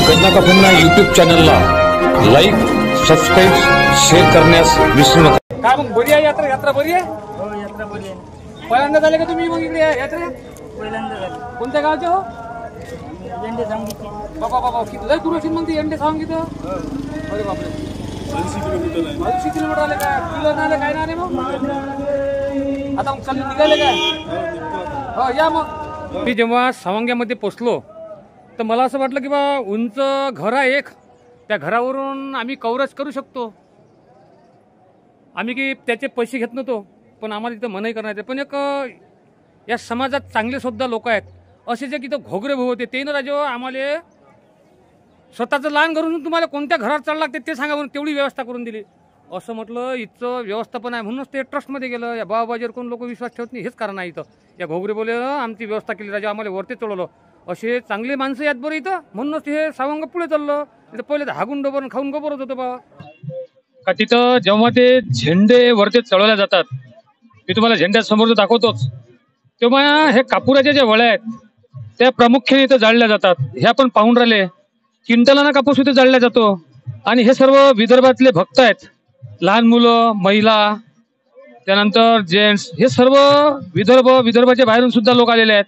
गन्ना का पुन्हा यूट्यूब चॅनलला लाईक, सबस्क्राईब, शेअर करण्यास विसरू नका. काय मग बरी आहे यात्रा? यात्रा बरी आहे? हो, यात्रा बरी आहे. पहिल्यांदा झाले का तुम्ही मग इकडे यात्रेत? पहिल्यांदा झाली. कोणत्या गावचे हो? झेंडे सांगितले. बाबा बाबा किती लय दूर असेल मग ते एंडे सांगितलं. अरे बापरे, 80 किलोमीटर आले काय? किलो नाही आले काय नाही आले मग? आता मग चालले निघाले काय? हो या मग. मी जेव्हा सावंग्यामध्ये पोचलो तर मला असं वाटलं की बा उंच घर आहे एक, त्या घरावरून आम्ही कव्हरेज करू शकतो. आम्ही की त्याचे पैसे घेत नव्हतो, पण आम्हाला तिथं मनाई करण्यात पण एक या समाजात चांगले सुद्धा लोक आहेत असे जे की इथं घोगरे भाऊ होते ते ना राजो आम्हाला स्वतःचं लहान करून तुम्हाला कोणत्या घरात चाललं लागते ते सांगा म्हणून तेवढी व्यवस्था करून दिली. असं म्हटलं इथचं व्यवस्थापन आहे म्हणूनच ते ट्रस्टमध्ये गेलं. या बाबाजीवर कोण लोक विश्वास ठेवत नाही हेच कारण आहे. इथं या घोगरे बोले आमची व्यवस्था केली राजा, आम्हाला वरती चढवलं. असे चांगले माणसं यात बरं इथं म्हणूनच हे सावंग पुढे चाललं. तिथं पहिले हागून डोबर खाऊन गोबरच होतं बा का. तिथं जेव्हा ते झेंडे वरती चढवल्या जातात, मी तुम्हाला झेंड्यासमोर दाखवतोच, तेव्हा हे कापुराच्या ज्या वळ्या आहेत त्या प्रामुख्याने इथं जाळल्या जातात. हे आपण पाहून राहिले क्विंटलाना कापूस इथे जाळला जातो. आणि हे सर्व विदर्भातले भक्त आहेत, लहान मुलं, महिला, त्यानंतर जेंट्स, हे सर्व विदर्भाच्या बाहेरून सुद्धा लोक आलेले आहेत.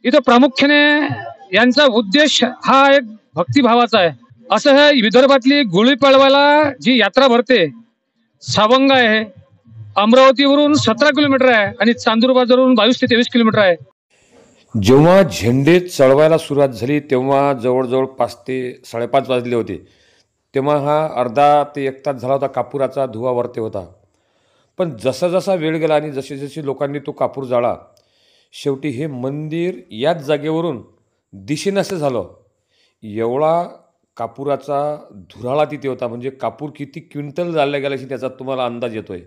इथं प्रामुख्याने यांचा उद्देश हा एक भक्तिभावाचा आहे. असं हे विदर्भातली गुढीपाडवाला जी यात्रा भरते, सावंग आहे, अमरावतीवरून 17 किलोमीटर आहे आणि चांदूरबाजारून 22 ते 23 किलोमीटर आहे. जेव्हा झेंडे चढवायला सुरुवात झाली तेव्हा जवळजवळ 5 ते 5:30 वाजले होते. तेव्हा हा अर्धा ते 1 तास झाला होता. कापुराचा धुवा वरते होता. पण जसा जसा वेळ गेला आणि जसे जसे लोकांनी तो कापूर जाळा, शेवटी हे मंदिर याच जागेवरून दिसेनासं झालं. एवढा कापुराचा धुराळा तिथे होता. म्हणजे कापूर किती क्विंटल जाळल्या गेल्याशी त्याचा तुम्हाला अंदाज येतोय.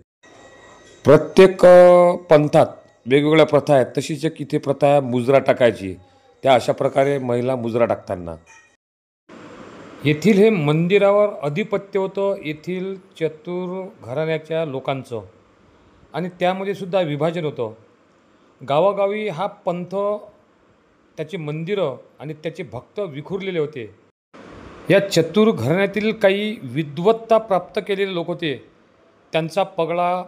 प्रत्येक पंथात वेगवेगळ्या प्रथा आहेत. तशीच एक इथे प्रथा आहे मुजरा टाकायची. त्या अशा प्रकारे महिला मुजरा टाकताना येथील हे मंदिरावर अधिपत्य होतं येथील चतुर घराण्याच्या लोकांचं. आणि त्यामध्ये सुद्धा विभाजन होतं. गावागावी हा पंथ, त्याचे मंदिरं आणि त्याचे भक्त विखुरलेले होते. या चतुर घराण्यातील काही विद्वत्ता प्राप्त केलेले लोक होते, त्यांचा पगडा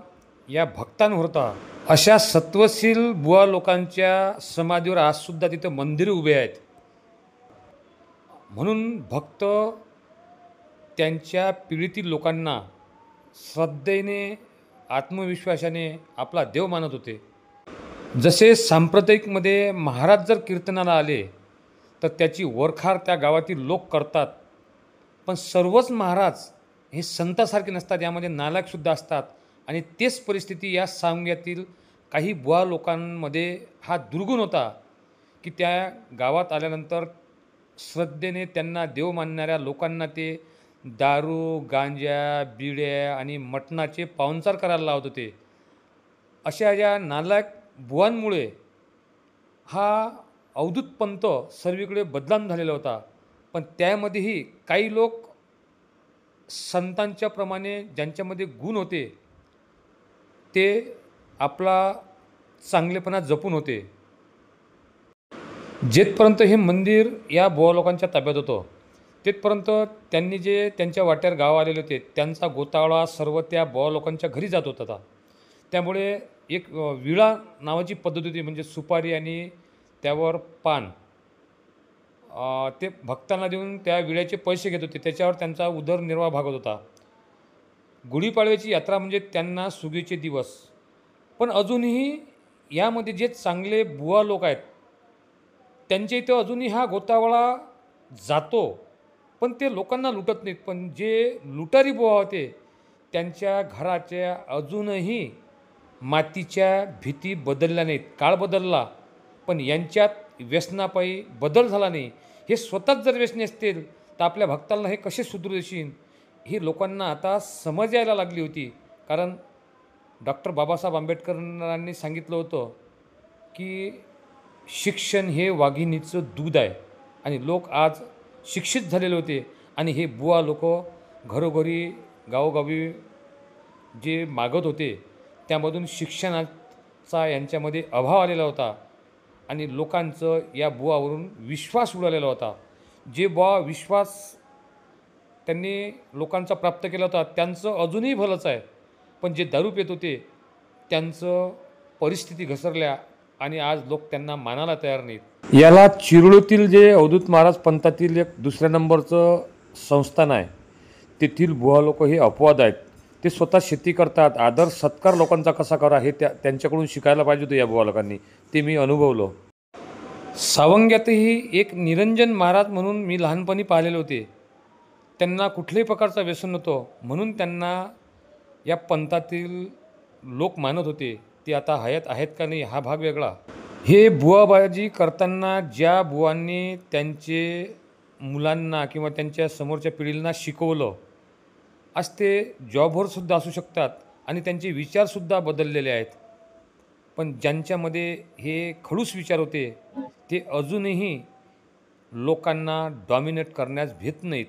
या भक्तांवर होता. अशा सत्वशील बुवा लोकांच्या समाधीवर आजसुद्धा तिथं मंदिरं उभे आहेत. म्हणून भक्त त्यांच्या पिढीतील लोकांना श्रद्धेने, आत्मविश्वासाने आपला देव मानत होते. जसे सांप्रदायिकमध्ये महाराज जर कीर्तनाला आले तर त्याची वरखार त्या गावातील लोक करतात. पण सर्वच महाराज हे संतासारखे नसतात, यामध्ये नालायकसुद्धा असतात. आणि तेच परिस्थिती या सावंग्यातील काही बुवा लोकांमध्ये हा दुर्गुण होता की त्या गावात आल्यानंतर श्रद्धेने त्यांना देव मानणाऱ्या लोकांना ते दारू, गांजा, बिड्या आणि मटणाचे पाहुणचार करायला लावत होते. अशा या नालायक बुवांमुळे हा अवधूत पंथ सर्वीकडे बदनाम झालेला होता. पण त्यामध्येही काही लोक संतांच्या प्रमाणे ज्यांच्यामध्ये गुण होते ते आपला चांगलेपणा जपून होते. जेथपर्यंत हे मंदिर या बुवा लोकांच्या ताब्यात होतं तेथपर्यंत त्यांनी जे त्यांच्या वाट्यावर गाव आलेले होते त्यांचा गोतावळा सर्व त्या बुवा लोकांच्या घरी जात होता. त्यामुळे एक विळा नावाची पद्धत होती, म्हणजे सुपारी आणि त्यावर पान, ते भक्तांना देऊन त्या विळ्याचे पैसे घेत होते. त्याच्यावर त्यांचा उदरनिर्वाह भागत होता. गुढीपाडव्याची यात्रा म्हणजे त्यांना सुगीचे दिवस. पण अजूनही यामध्ये जे चांगले बुवा लोक आहेत त्यांच्या इथं अजूनही हा गोतावळा जातो, पण ते लोकांना लुटत नाहीत. पण जे लुटारी बुवा होते त्यांच्या घराच्या अजूनही मातीच्या भीती बदलल्या नाहीत. काळ बदलला पण यांच्यात व्यसनापायी बदल झाला नाही. हे स्वतःच जर व्यसनी असतील तर आपल्या भक्तांना हे कसे सुधरू देशील ही लोकांना आता समज यायला लागली होती. कारण डॉक्टर बाबासाहेब आंबेडकरांनी सांगितलं होतं की शिक्षण हे वाघिणीचं दूध आहे. आणि लोक आज शिक्षित झालेले होते. आणि हे बुवा लोक घरोघरी गावोगावी जे मागत होते त्यामधून शिक्षणाचा यांच्यामध्ये अभाव आलेला होता. आणि लोकांचं या बुवावरून विश्वास उडालेला होता. जे विश्वास त्यांनी लोकांचा प्राप्त केला होता त्यांचं अजूनही भलंच आहे, पण जे दारू पित होते त्यांचं परिस्थिती घसरल्या आणि आज लोक त्यांना मानायला तयार नाहीत. याला चिरळूतील जे अवधूत महाराज पंथातील एक दुसऱ्या नंबरचं संस्थान आहे, तेथील बुवा लोक हे अपवाद आहेत. ते स्वतः शेती करतात. आदर सत्कार लोकांचा कसा करा हे त्यांच्याकडून शिकायला पाहिजे होतं या बुवा लोकांनी. ते मी अनुभवलं. सावंग्यातही एक निरंजन महाराज म्हणून मी लहानपणी पाहिलेले होते. त्यांना कुठल्याही प्रकारचं व्यसन नव्हतं, म्हणून त्यांना या पंथातील लोक मानत होते. ते आता हयात आहेत का नाही हा भाग वेगळा. हे बुवाबाजी करताना ज्या बुवांनी त्यांचे मुलांना किंवा त्यांच्या समोरच्या पिढीला शिकवलं, आज ते जॉबवरसुद्धा असू शकतात आणि त्यांचे विचारसुद्धा बदललेले आहेत. पण ज्यांच्यामध्ये हे खडूस विचार होते ते अजूनही लोकांना डॉमिनेट करण्यास भेट नाहीत.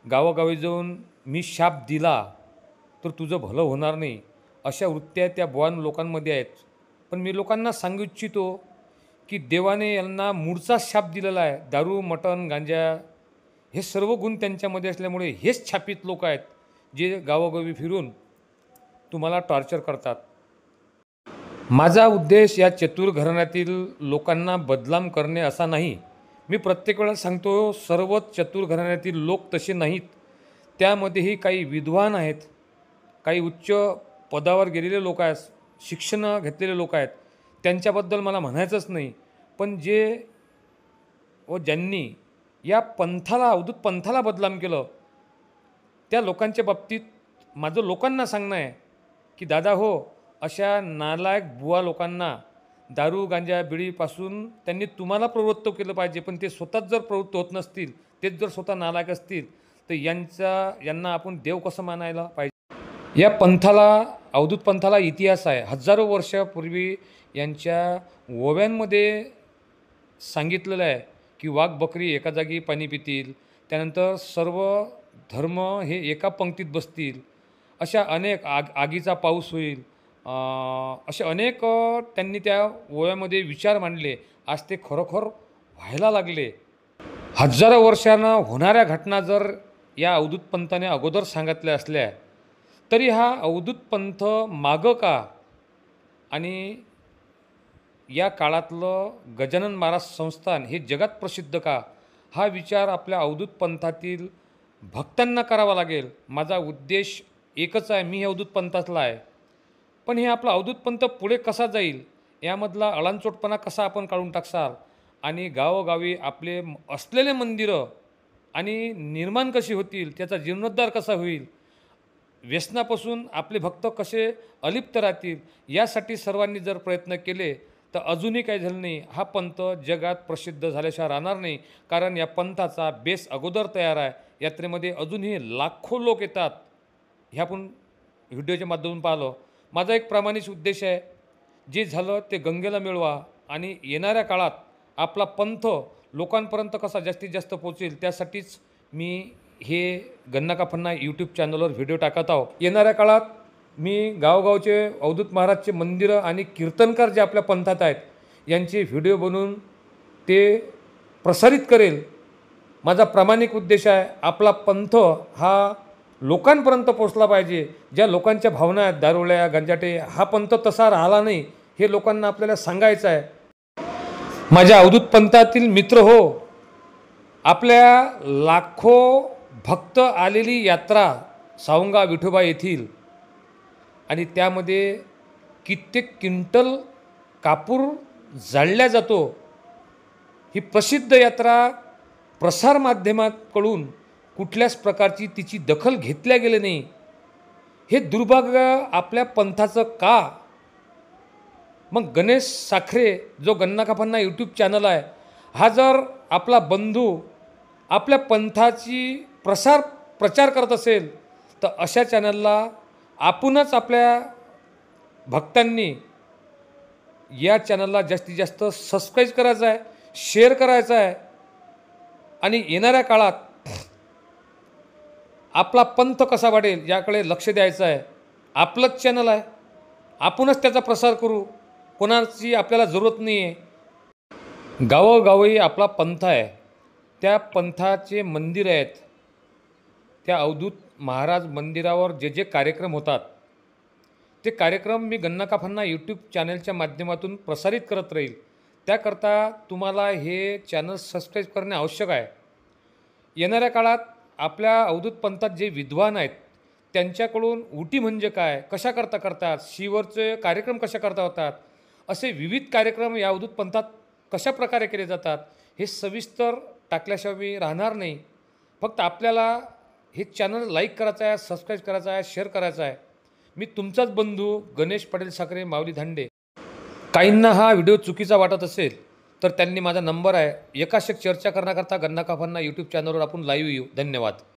गावोगावी जाऊन मी शाप दिला तर तुझं भलं होणार नाही अशा वृत्त्या त्या बुवान लोकांमध्ये आहेत. पण मी लोकांना सांगू इच्छितो की देवाने यांना मूळचा शाप दिलेला आहे. दारू, मटण, गांजा हे सर्व गुण त्यांच्यामध्ये असल्यामुळे हेच छापित लोक आहेत जे गावोगावी फिरून तुम्हाला टॉर्चर करतात. माझा उद्देश या चतुर घराण्यातील लोकांना बदनाम करणे असा नाही. मी प्रत्येक वेळा सांगतो, सर्वच चतुर घराण्यातील लोक तसे नाहीत. त्यामध्येही काही विद्वान आहेत, काही उच्च पदावर गेलेले लोक आहेत, शिक्षण घेतलेले लोक आहेत. त्यांच्याबद्दल मला म्हणायचंच नाही. पण जे ज्यांनी या पंथाला, अवधूत पंथाला बदनाम केलं, त्या लोकांच्या बाबतीत माझं लोकांना सांगणं आहे की दादा हो, अशा नालायक बुवा लोकांना दारू, गांजा, बिडीपासून त्यांनी तुम्हाला प्रवृत्त केलं पाहिजे. पण ते स्वतःच जर प्रवृत्त होत नसतील, तेच जर स्वतः नालायक असतील, तर यांना आपण देव कसं मानायला पाहिजे. या पंथाला, अवधूत पंथाला इतिहास आहे. हजारो वर्षापूर्वी यांच्या ओव्यांमध्ये सांगितलेलं आहे की वाघ, बकरी एका जागी पाणी पितील, त्यानंतर सर्व धर्म हे एका पंक्तीत बसतील, अशा अनेक आगीचा पाऊस होईल, असे अनेक त्यांनी त्या ओव्यामध्ये विचार मांडले. आज ते खरोखर व्हायला लागले. हजारो वर्षांना होणाऱ्या घटना जर या अवधूत पंथाने अगोदर सांगितल्या असल्या तरी हा अवधूत पंथ मागं का आणि या काळातलं गजानन महाराज संस्थान हे जगात प्रसिद्ध का, हा विचार आपल्या अवधूत पंथातील भक्तांना करावा लागेल. माझा उद्देश एकच आहे, मी हे अवधूत पंथातला आहे. पण हे आपला अवधूत पंथ पुढे कसा जाईल, यामधला अळांचोटपणा कसा आपण काढून टाकसाल आणि गावोगावी आपले असलेले मंदिरं आणि निर्माण कशी होतील, त्याचा जीर्णोद्धार कसा होईल, व्यसनापासून आपले भक्त कसे अलिप्त राहतील, यासाठी सर्वांनी जर प्रयत्न केले तर अजूनही काही झालं नाही. हा पंथ जगात प्रसिद्ध झाल्याशिवाय राहणार नाही. कारण या पंथाचा बेस अगोदर तयार आहे. यात्रेमध्ये अजूनही लाखो लोक येतात. हे आपण व्हिडिओच्या माध्यमातून पाहिलं. माझा एक प्रामाणिक उद्देश आहे, जे झालं ते गंगेला मिळवा आणि येणाऱ्या काळात आपला पंथ लोकांपर्यंत कसा जास्तीत जास्त पोहोचेल, त्यासाठीच मी हे गन्ना का फन्ना यूट्यूब चॅनलवर व्हिडिओ टाकत आहो. येणाऱ्या काळात मी गावगावचे अवधूत महाराजचे मंदिरं आणि कीर्तनकार जे आपल्या पंथात आहेत यांचे व्हिडिओ बनवून ते प्रसारित करेल. माझा प्रामाणिक उद्देश आहे, आपला पंथ हा लोकांपर्यंत पोचला पाहिजे. ज्या लोकांच्या भावना आहेत, दारुड्या, गंजाटे, हा पंथ तसा राहिला नाही, हे लोकांना आपल्याला सांगायचं आहे. माझ्या अवधूत पंथातील मित्र हो, आपल्या लाखो भक्त आलेली यात्रा सावंगा विठोबा येथील आणि त्यामध्ये कित्येक क्विंटल कापूर जाळल्या जातो. ही प्रसिद्ध यात्रा प्रसारमाध्यमांकडून कुठल्याच प्रकारची तिची दखल घेतल्या गेली नाही. हे दुर्भाग्य आपल्या पंथाचं का. मग गणेश साखरे जो गन्ना का फन्ना यूट्यूब चॅनल आहे, हा जर आपला बंधू आपल्या पंथाची प्रचार करत असेल तर अशा चॅनलला आपणच आपल्या भक्तांनी या चॅनलला जास्तीत जास्त सबस्क्राईब करायचं आहे, शेअर करायचं आहे आणि येणाऱ्या काळात आपला पंथ कसा वाढेल याकडे लक्ष द्यायचं आहे. आपलंच चॅनल आहे, आपणच त्याचा प्रसार करू, कोणाची आपल्याला जरूरत नाही आहे. गावोगावी आपला पंथ आहे त्या पंथाचे मंदिर आहेत, त्या अवधूत महाराज मंदिरावर जे जे कार्यक्रम होतात ते कार्यक्रम मी गन्ना काफांना यूट्यूब चॅनलच्या माध्यमातून प्रसारित करत राहील. त्याकरता तुम्हाला हे चॅनल सबस्क्राईब करणे आवश्यक आहे. येणाऱ्या काळात आपल्या अवधूत पंथात जे विद्वान आहेत त्यांच्याकडून उटी म्हणजे काय, कशा करता करतात, शिवरचे कार्यक्रम कशा करता होतात, असे विविध कार्यक्रम या अवधूत पंथात कशा प्रकारे केले जातात हे सविस्तर टाकल्याशिवाय मी राहणार नाही. फक्त आपल्याला हे चॅनल लाईक करायचं आहे, सबस्क्राईब करायचं आहे, शेअर करायचं आहे. मी तुमचाच बंधू गणेश पटेल साखरे, माऊली धांडे. काहींना हा व्हिडिओ चुकीचा वाटत असेल तर त्यांनी माझा नंबर आहे, एकाशक चर्चा करण्याकरता गन्ना काफांना यूट्यूब चॅनलवर आपण लाईव्ह येऊ. धन्यवाद.